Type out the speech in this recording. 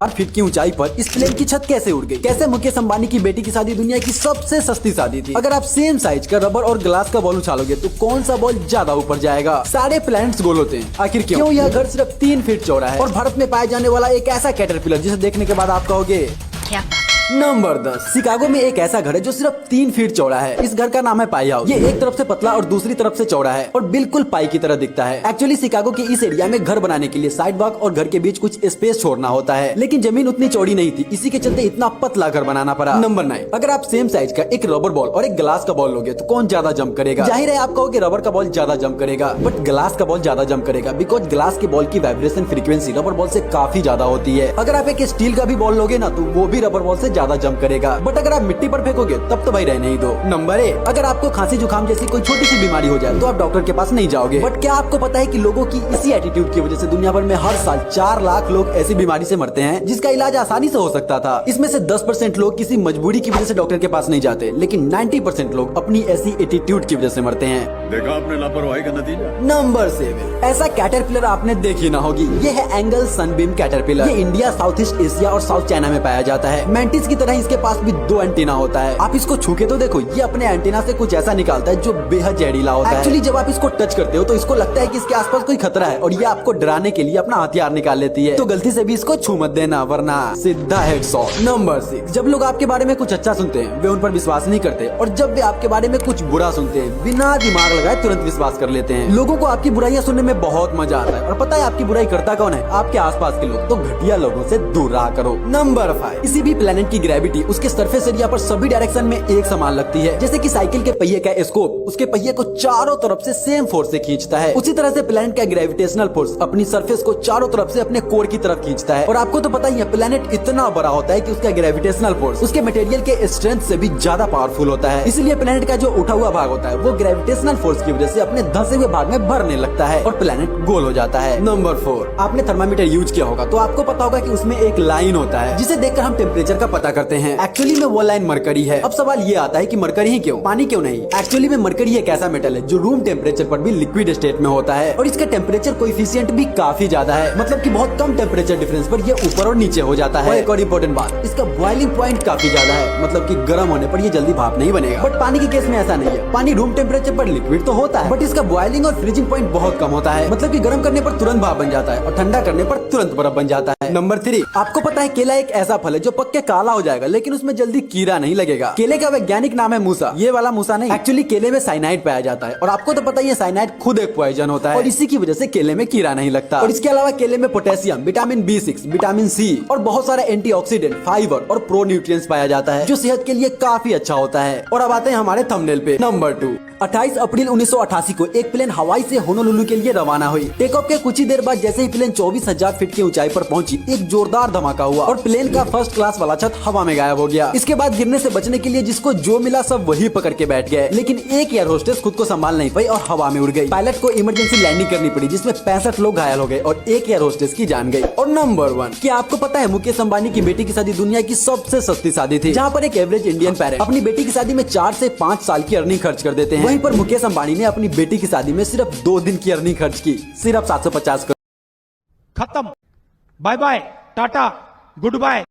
Feet की ऊंचाई पर इस प्लेन की छत कैसे उड़ गई? कैसे मुकेश अंबानी की बेटी की शादी दुनिया की सबसे सस्ती शादी थी? अगर आप सेम साइज का रबर और ग्लास का बॉल उछालोगे तो कौन सा बॉल ज्यादा ऊपर जाएगा? सारे प्लैनेट्स गोल होते हैं, आखिर क्यों? यह घर सिर्फ 3 फीट चौड़ा है और भारत में पाए जाने वाला एक ऐसा कैटरपिलर जिसे देखने के बाद आप कहोगे क्या? नंबर 10। शिकागो में एक ऐसा घर है जो सिर्फ 3 फीट चौड़ा है। इस घर का नाम है पाई हाउस। ये एक तरफ से पतला और दूसरी तरफ से चौड़ा है और बिल्कुल पाई की तरह दिखता है। एक्चुअली शिकागो के इस एरिया में घर बनाने के लिए साइड वॉक और घर के बीच कुछ स्पेस छोड़ना होता है, लेकिन जमीन उतनी चौड़ी नहीं थी, इसी के चलते इतना पतला घर बनाना पड़ा। नंबर 9। अगर आप सेम साइज का एक रबर बॉल और एक ग्लास का बॉल लोगे तो कौन ज्यादा जंप करेगा? जाहिर है आप कहोगे रबर का बॉल ज्यादा जंप करेगा, बट ग्लास का बॉल ज्यादा जंप करेगा, बिकॉज ग्लास के बॉल की वाइब्रेशन फ्रीक्वेंसी रबर बॉल से काफी ज्यादा होती है। अगर आप एक स्टील का भी बॉल लोगे ना तो वो भी रबर बॉल से ज्यादा जंप करेगा, बट अगर आप मिट्टी पर फेंकोगे तब तो भाई रहने ही दो। नंबर 1। अगर आपको खांसी जुकाम जैसी कोई छोटी सी बीमारी हो जाए तो आप डॉक्टर के पास नहीं जाओगे, बट क्या आपको पता है कि लोगों की इसी एटीट्यूड की वजह से दुनिया भर में हर साल 4 लाख लोग ऐसी बीमारी से मरते हैं जिसका इलाज आसानी से हो सकता था। इसमें से 10% लोग किसी मजबूरी की वजह से डॉक्टर के पास नहीं जाते, लेकिन 90% लोग अपनी ऐसी एटीट्यूड की वजह से मरते हैं। देखा आपने लापरवाही का नतीजा। नंबर 7। ऐसा कैटरपिलर आपने देखी ना होगी, ये है एंगल सनबीम कैटरपिलर। ये इंडिया, साउथ ईस्ट एशिया और साउथ चाइना में पाया जाता है। मैंटिस की तरह इसके पास भी 2 एंटीना होता है। आप इसको छू के तो देखो, ये अपने एंटीना से कुछ ऐसा निकालता है जो बेहद जहरीला होता है। एक्चुअली जब आप इसको टच करते हो तो इसको लगता है कि इसके आसपास कोई खतरा है और ये आपको डराने के लिए अपना हथियार निकाल लेती है, तो गलती से भी इसको छू मत देना वरना सीधा हेडशॉट। नंबर 6। जब लोग आपके बारे में कुछ अच्छा सुनते हैं वे उन पर विश्वास नहीं करते, और जब वे आपके बारे में कुछ बुरा सुनते हैं बिना दिमाग लगाए तुरंत विश्वास कर लेते हैं। लोगों को आपकी बुराइयां सुनने में बहुत मजा आता है, और पता है आपकी बुराई करता कौन है? आपके आसपास के लोग। तो घटिया लोगों से दूर रहा करो। नंबर 5। किसी भी प्लेनेट की ग्रेविटी उसके सरफेस एरिया पर सभी डायरेक्शन में एक समान लगती है। जैसे कि साइकिल के पहिए का स्कोप उसके पहिए को चारों तरफ से सेम फोर्स से खींचता है, उसी तरह से प्लेनेट का ग्रेविटेशनल फोर्स अपनी सरफेस को चारों तरफ से अपने कोर की तरफ खींचता है। और आपको तो पता ही है प्लेनेट इतना बड़ा होता है कि उसका ग्रेविटेशनल फोर्स उसके मटेरियल के स्ट्रेंथ से भी ज्यादा पावरफुल होता है। इसलिए प्लेनेट का जो उठा हुआ भाग होता है वो ग्रेविटेशनल फोर्स की वजह से अपने धंसे हुए भाग में भरने लगता है और प्लेनेट गोल हो जाता है। नंबर 4। आपने थर्मामीटर यूज किया होगा तो आपको पता होगा कि उसमें एक लाइन होता है जिसे देखकर हम टेम्परेचर का पता करते हैं। एक्चुअली में वो लाइन मरकरी है। अब सवाल ये आता है कि मरकरी ही क्यों, पानी क्यों नहीं? एक्चुअली में मरकरी एक ऐसा मेटल है जो रूम टेम्परेचर पर भी लिक्विड स्टेट में होता है और इसका टेम्परेचर कोएफिशिएंट भी काफी ज्यादा है, मतलब कि बहुत कम टेम्परेचर डिफरेंस पर ये ऊपर और नीचे हो जाता है। और एक और इम्पोर्टेंट बात, इसका बॉइलिंग पॉइंट काफी ज्यादा है, मतलब कि गर्म होने पर ये जल्दी भाप नहीं बनेगा। बट पानी के केस में ऐसा नहीं है। पानी रूम टेम्परेचर पर लिक्विड तो होता है, बट इसका बॉइलिंग और फ्रीजिंग पॉइंट बहुत कम होता है, मतलब कि गर्म करने पर तुरंत भाप बन जाता है और ठंडा करने पर तुरंत बर्फ बन जाता है। नंबर 3। आपको पता है केला एक ऐसा फल है जो पक के काला हो जाएगा लेकिन उसमें जल्दी कीड़ा नहीं लगेगा। केले का वैज्ञानिक नाम है मूसा। ये वाला मूसा नहीं, एक्चुअली केले में साइनाइड पाया जाता है और आपको तो पता ही है साइनाइड खुद एक पॉइजन होता है और इसी की वजह से केले में कीड़ा नहीं लगता। और इसके अलावा केले में potassium, vitamin B6, vitamin C और बहुत सारे एंटीऑक्सीडेंट, फाइबर और प्रो न्यूट्रिएंट्स पाया जाता है जो सेहत के लिए काफी अच्छा होता है। और अब आते हैं हमारे थंबनेल पे। नंबर 2। 28 अप्रैल 1988 को एक प्लेन हवाई से होनोलुलु के लिए रवाना हुई। टेक ऑफ के कुछ ही देर बाद जैसे ही प्लेन 24,000 फीट की ऊंचाई पर पहुंची एक जोरदार धमाका हुआ और प्लेन का फर्स्ट क्लास वाला छत हवा में गायब हो गया। इसके बाद गिरने से बचने के लिए जिसको जो मिला सब वही पकड़ के बैठ गए, लेकिन एक एयर होस्टेस खुद को संभाल नहीं पाई और हवा में उड़ गई। पायलट को इमरजेंसी लैंडिंग करनी पड़ी जिसमें 65 लोग घायल हो गए और एक एयर होस्टेस की जान गई। और नंबर 1। क्या आपको पता है मुकेश अंबानी की बेटी की शादी दुनिया की सबसे सस्ती शादी थी, जहाँ पर एक एवरेज इंडियन पेरेंट अपनी बेटी की शादी में 4 से 5 साल की अर्निंग खर्च कर देते हैं। वहीं पर मुकेश अंबानी ने अपनी बेटी की शादी में सिर्फ 2 दिन की अर्निंग खर्च की, सिर्फ 750 करोड़। खत्म। Bye bye, tata, good bye.